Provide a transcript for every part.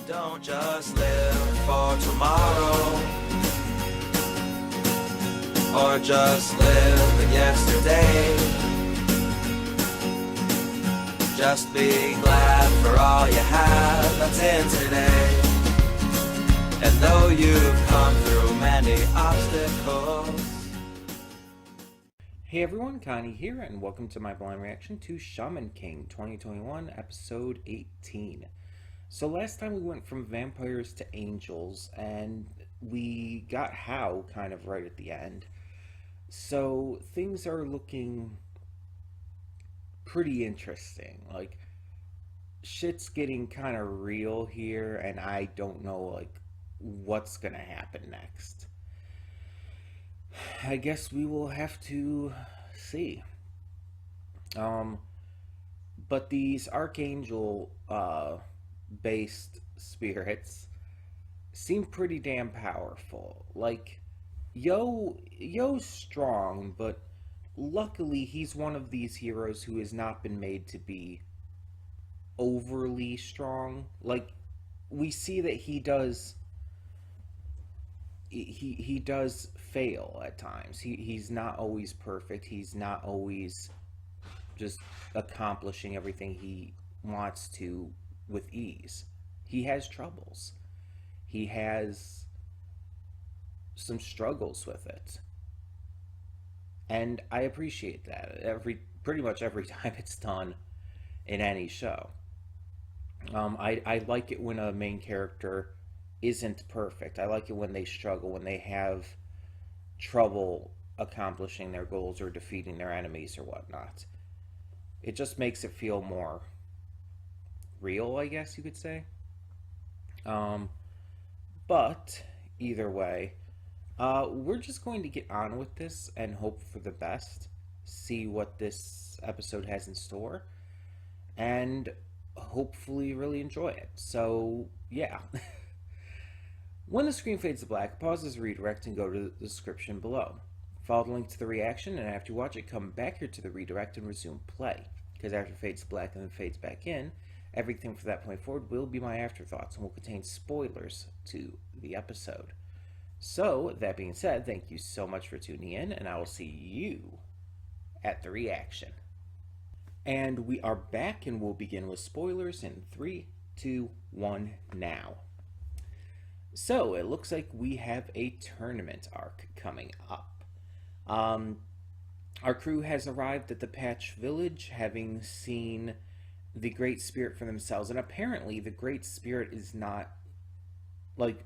Don't just live for tomorrow, or just live in yesterday. Just be glad for all you have that's in today. And though you've come through many obstacles. Hey everyone, Connie here, and welcome to my blind reaction to Shaman King 2021, episode 18. So last time we went from vampires to angels, and we got How kind of right at the end. So things are looking pretty interesting. Like, shit's getting kind of real here, and I don't know, like, what's gonna happen next. I guess we will have to see. But these archangel based spirits seem pretty damn powerful. Like, Yo's strong, but luckily he's one of these heroes who has not been made to be overly strong. Like, we see that he does fail at times. He's not always perfect. He's not always just accomplishing everything he wants to with ease. He has troubles. He has some struggles with it. And I appreciate that pretty much every time it's done in any show. I like it when a main character isn't perfect. I like it when they struggle, when they have trouble accomplishing their goals or defeating their enemies or whatnot. It just makes it feel more real, I guess you could say. But either way, we're just going to get on with this and hope for the best, see what this episode has in store, and hopefully really enjoy it. So yeah. When the screen fades to black, pause this redirect and go to the description below. Follow the link to the reaction, and after you watch it, come back here to the redirect and resume play. Because after it fades to black and then fades back in, everything from that point forward will be my afterthoughts and will contain spoilers to the episode. So, that being said, thank you so much for tuning in, and I will see you at the reaction. And we are back, and we'll begin with spoilers in 3, 2, 1, now. So, it looks like we have a tournament arc coming up. Our crew has arrived at the Patch Village, having seen the Great Spirit for themselves. And apparently, the Great Spirit is not, like,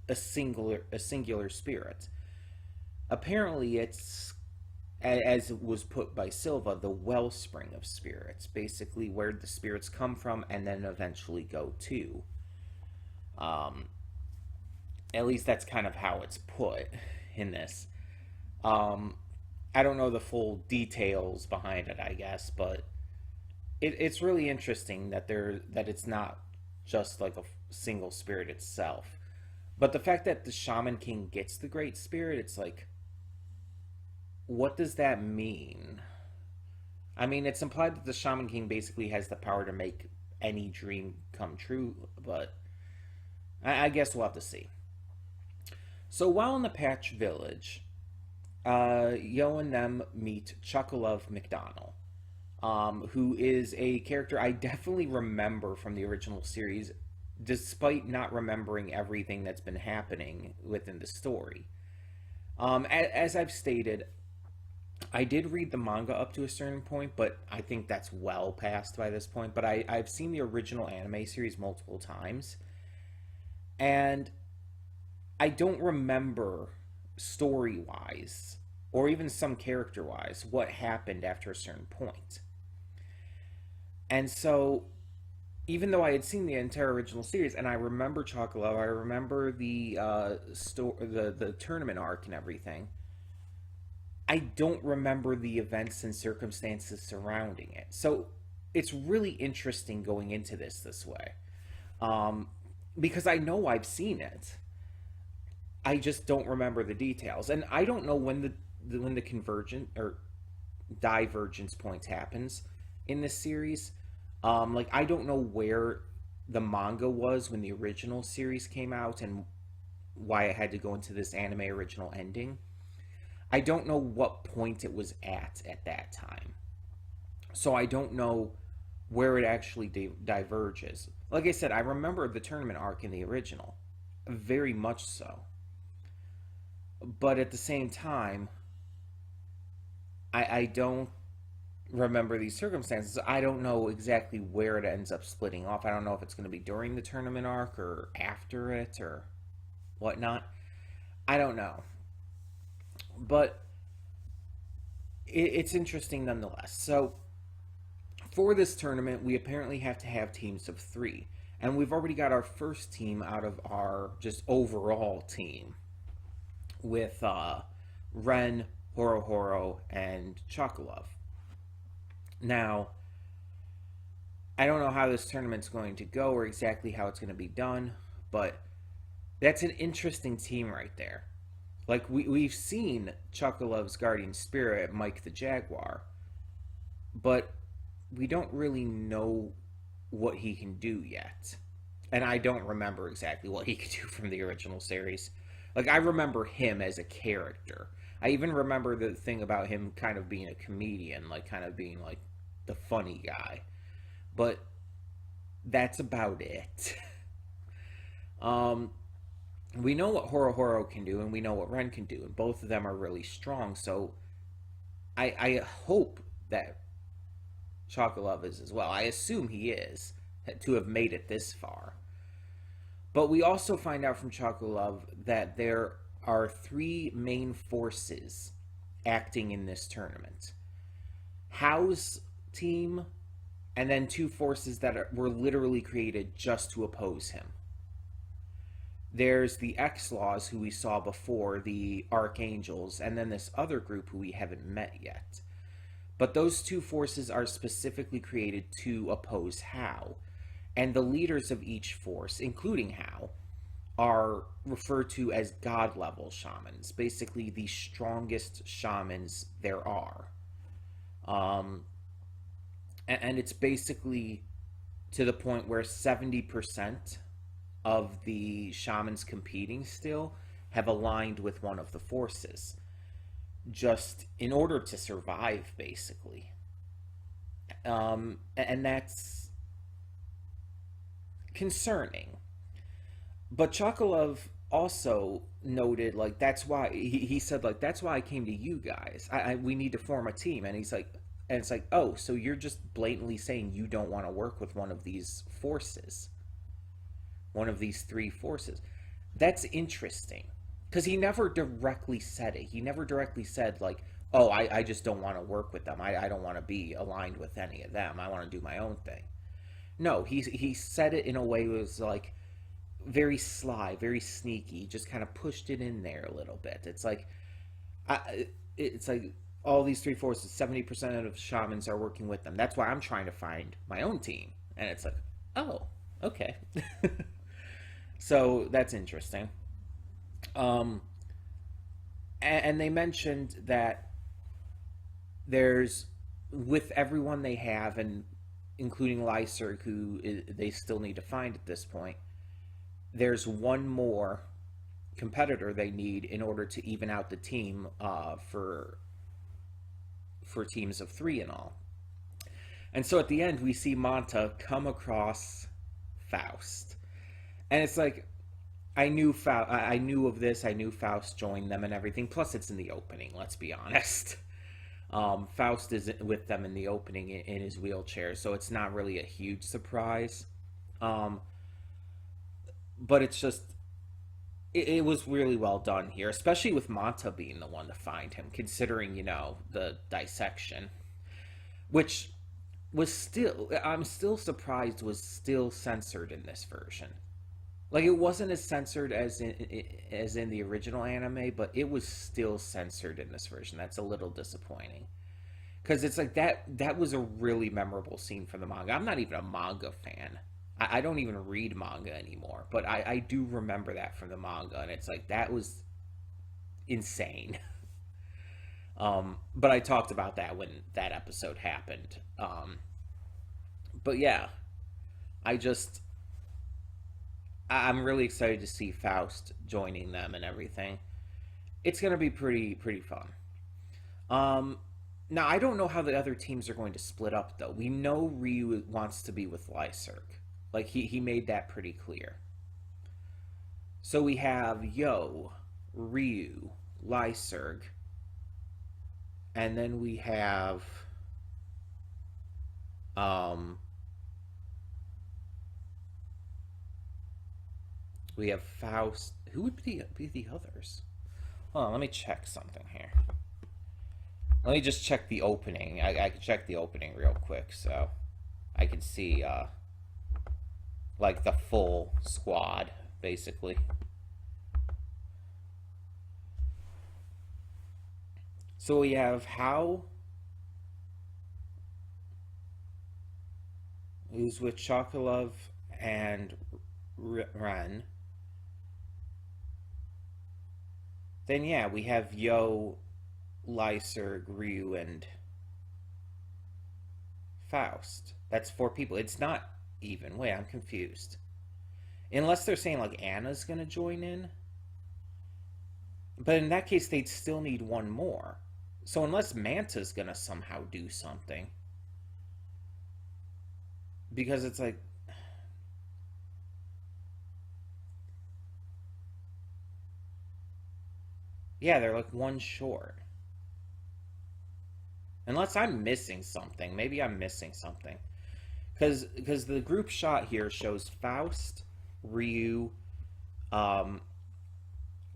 a singular spirit. Apparently, it's, as it was put by Silva, the wellspring of spirits. Basically, where the spirits come from and then eventually go to. At least that's kind of how it's put in this. I don't know the full details behind it, I guess, but it's really interesting that it's not just like a single spirit itself. But the fact that the Shaman King gets the Great Spirit, it's like, what does that mean? I mean, it's implied that the Shaman King basically has the power to make any dream come true, but I guess we'll have to see. So while in the Patch Village, Yo and them meet Chuckalove McDonald, who is a character I definitely remember from the original series, despite not remembering everything that's been happening within the story. As I've stated, I did read the manga up to a certain point, but I think that's well past by this point. But I've seen the original anime series multiple times, and I don't remember story-wise, or even some character-wise, what happened after a certain point. And so, even though I had seen the entire original series, and I remember Chocolate, I remember the the tournament arc and everything, I don't remember the events and circumstances surrounding it. So, it's really interesting going into this way. Because I know I've seen it. I just don't remember the details, and I don't know when the convergent or divergence points happens in this series. Like, I don't know where the manga was when the original series came out and why it had to go into this anime original ending. I don't know what point it was at that time. So I don't know where it actually diverges. Like I said, I remember the tournament arc in the original, very much so. But at the same time, I don't remember these circumstances. I don't know exactly where it ends up splitting off. I don't know if it's going to be during the tournament arc or after it or whatnot. I don't know. But it's interesting nonetheless. So, for this tournament, we apparently have to have teams of 3. And we've already got our first team out of our just overall team with Ren, Horo, and Chocolove. Now, I don't know how this tournament's going to go or exactly how it's going to be done, but that's an interesting team right there. Like, we've seen Chocolove's guardian spirit, Mike the Jaguar, but we don't really know what he can do yet. And I don't remember exactly what he could do from the original series. Like, I remember him as a character. I even remember the thing about him kind of being a comedian, like, kind of being, like, the funny guy. But that's about it. We know what Horo can do, and we know what Ren can do, and both of them are really strong, so I hope that Chocolove is as well. I assume he is, to have made it this far. But we also find out from Chocolove that there are 3 main forces acting in this tournament. Hao's team, and then 2 forces that were literally created just to oppose him. There's the X-Laws, who we saw before, the Archangels, and then this other group who we haven't met yet. But those 2 forces are specifically created to oppose Hao. And the leaders of each force, including Hao, are referred to as god-level shamans. Basically, the strongest shamans there are. And it's basically to the point where 70% of the shamans competing still have aligned with one of the forces, just in order to survive, basically. And that's concerning. But Chocolove also noted, like, that's why he said, like, that's why I came to you guys. We need to form a team. And he's like, and it's like, oh, so you're just blatantly saying you don't want to work with one of these forces, one of these 3 forces. That's interesting, because he never directly said it. He never directly said, like, oh, I just don't want to work with them. I don't want to be aligned with any of them. I want to do my own thing. No, he said it in a way that was, like, very sly, very sneaky. Just kind of pushed it in there a little bit. It's like, it's like all these 3 forces, 70% of shamans are working with them. That's why I'm trying to find my own team. And it's like, oh, okay. So that's interesting. And they mentioned that there's, with everyone they have, and including Lyser, who they still need to find at this point, there's one more competitor they need in order to even out the team for teams of 3 and all. And so at the end, we see Manta come across Faust. And it's like, I knew of this. I knew Faust joined them and everything. Plus, it's in the opening. Let's be honest. Faust is with them in the opening in his wheelchair, so it's not really a huge surprise. But it's just, it was really well done here, especially with Manta being the one to find him, considering, the dissection, which was still, I'm still surprised was still censored in this version. Like, it wasn't as censored as in the original anime, but it was still censored in this version. That's a little disappointing. Because it's like, that was a really memorable scene from the manga. I'm not even a manga fan. I don't even read manga anymore. But I do remember that from the manga. And it's like, that was insane. But I talked about that when that episode happened. But yeah, I just... I'm really excited to see Faust joining them and everything. It's gonna be pretty fun. Um, Now I don't know how the other teams are going to split up though. We know Ryu wants to be with Lyserg. Like he made that pretty clear. So we have Yo, Ryu, Lyserg, and then um we have Faust. Who would be the others? Hold on, let me check something here. Let me just check the opening. I can check the opening real quick so I can see like the full squad basically. So we have How, who's with Chocolove and Ren. Then yeah, we have Yo, Lyserg, Ryu, and Faust. That's four people. It's not even. Wait, I'm confused. Unless they're saying like Anna's gonna join in. But in that case, they'd still need one more. So unless Manta's gonna somehow do something. Because it's like. Yeah, they're like one short. Unless I'm missing something. Maybe I'm missing something. Because the group shot here shows Faust, Ryu, um,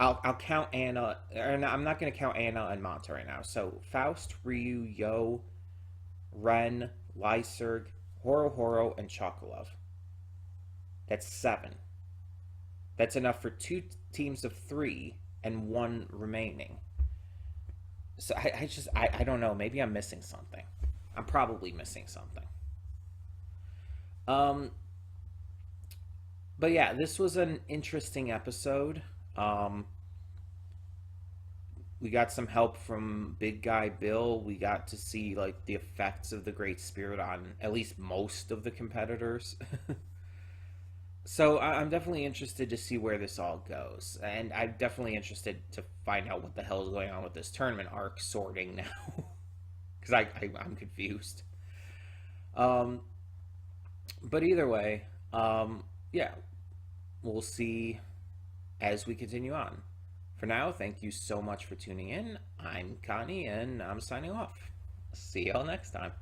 I'll count Anna, or no, I'm not going to count Anna and Manta right now. So Faust, Ryu, Yo, Ren, Lyserg, Horo, and Chocolove. That's 7. That's enough for 2 teams of 3 and 1 remaining. So I don't know. Maybe I'm missing something. I'm probably missing something. Um, but yeah, this was an interesting episode. Um, we got some help from Big Guy Bill. We got to see like the effects of the Great Spirit on at least most of the competitors. So I'm definitely interested to see where this all goes, and I'm definitely interested to find out what the hell is going on with this tournament arc sorting now, because I'm confused. Um, but either way, yeah, we'll see as we continue on. For now, thank you so much for tuning in. I'm Connie, and I'm signing off. See y'all next time.